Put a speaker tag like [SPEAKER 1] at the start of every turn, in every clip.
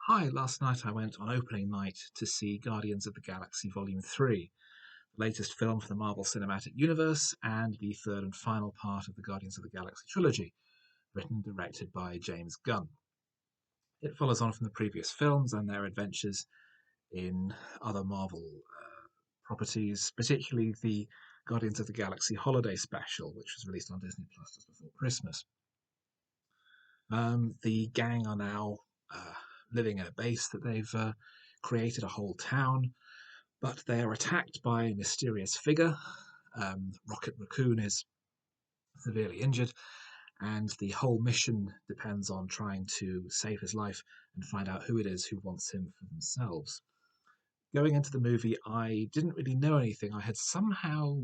[SPEAKER 1] Hi, last night I went on opening night to see Guardians of the Galaxy Volume 3, the latest film for the Marvel Cinematic Universe and the third and final part of the Guardians of the Galaxy trilogy, written and directed by James Gunn. It follows on from the previous films and their adventures in other Marvel properties, particularly the Guardians of the Galaxy Holiday Special, which was released on Disney Plus just before Christmas. The gang are now living in a base that they've created, a whole town, but they are attacked by a mysterious figure. Rocket Raccoon is severely injured, and the whole mission depends on trying to save his life and find out who it is who wants him for themselves. Going into the movie, I didn't really know anything. I had somehow,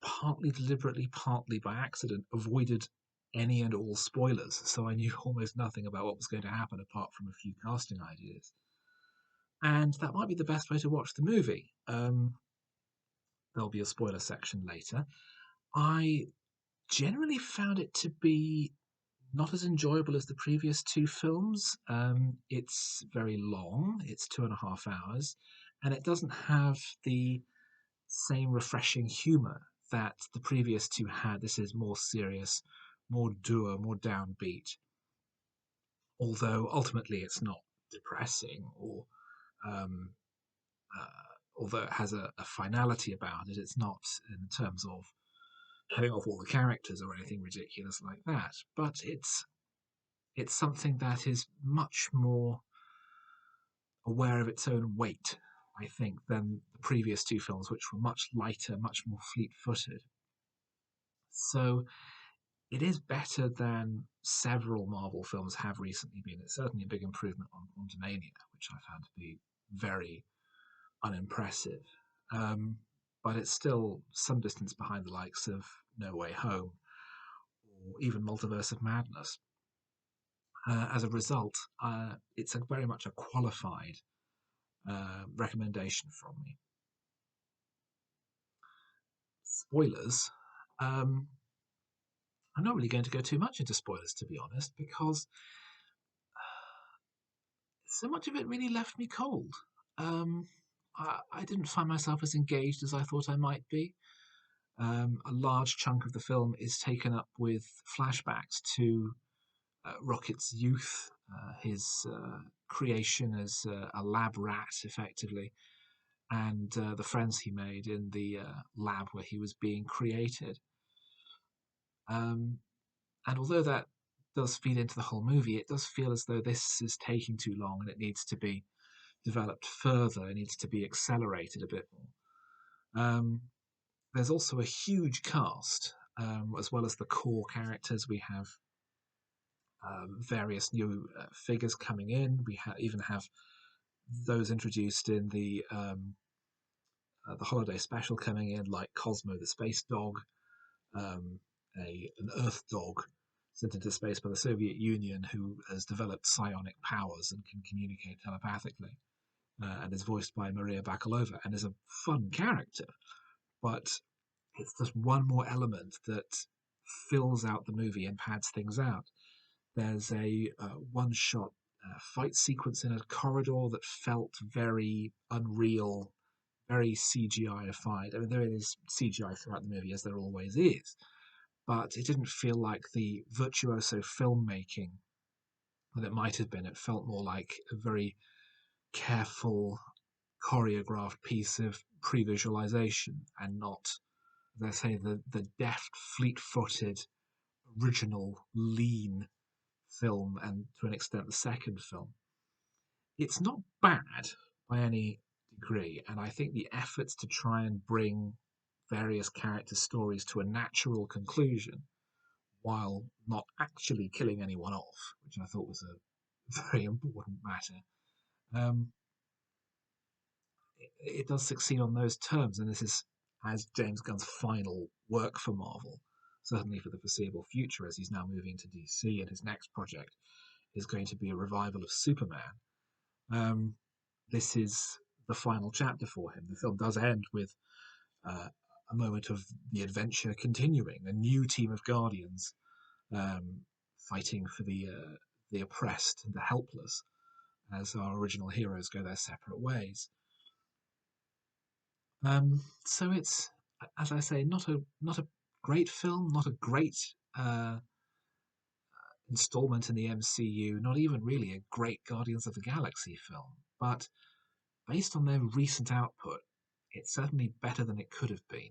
[SPEAKER 1] partly deliberately, partly by accident, avoided any and all spoilers, so I knew almost nothing about what was going to happen apart from a few casting ideas. And that might be the best way to watch the movie. There'll be a spoiler section later. I generally found it to be not as enjoyable as the previous two films. It's very long, it's 2.5 hours, and it doesn't have the same refreshing humour that the previous two had. This is more serious, more dour, more downbeat, although ultimately it's not depressing or um, although it has a finality about it, it's not in terms of killing off all the characters or anything ridiculous like that. But it's something that is much more aware of its own weight, I think, than the previous two films, which were much lighter, much more fleet-footed. So it is better than several Marvel films have recently been. It's certainly a big improvement on Quantumania, which I found to be very unimpressive. Um, but it's still some distance behind the likes of No Way Home or even Multiverse of Madness. As a result, it's very much a qualified recommendation from me. Spoilers. Um, I'm not really going to go too much into spoilers, to be honest, because so much of it really left me cold. Um, I didn't find myself as engaged as I thought I might be. A large chunk of the film is taken up with flashbacks to Rocket's youth, his creation as a lab rat, effectively, and the friends he made in the lab where he was being created. Um, and although that does feed into the whole movie, it does feel as though this is taking too long and it needs to be developed further. It needs to be accelerated a bit more. There's also a huge cast, as well as the core characters. We have various new figures coming in. We even have those introduced in the holiday special coming in, like Cosmo the space dog, um, an Earth dog sent into space by the Soviet Union who has developed psionic powers and can communicate telepathically, and is voiced by Maria Bakalova, and is a fun character. But it's just one more element that fills out the movie and pads things out. There's a one-shot fight sequence in a corridor that felt very unreal, very CGI-ified. I mean, there is CGI throughout the movie, as there always is, but it didn't feel like the virtuoso filmmaking that it might have been. It felt more like a very careful, choreographed piece of pre-visualization, and not, as I say, the deft, fleet-footed, original, lean film, and to an extent the second film. It's not bad by any degree, and I think the efforts to try and bring various character stories to a natural conclusion while not actually killing anyone off, which I thought was a very important matter. Um, it does succeed on those terms, and this is as James Gunn's final work for Marvel, certainly for the foreseeable future, as he's now moving to DC, and his next project is going to be a revival of Superman. Um, this is the final chapter for him. The film does end with uh, a moment of the adventure continuing, a new team of Guardians um, fighting for the oppressed and the helpless, as our original heroes go their separate ways. So it's, as I say, not a great film, not a great uh, installment in the MCU, not even really a great Guardians of the Galaxy film. But based on their recent output, it's certainly better than it could have been.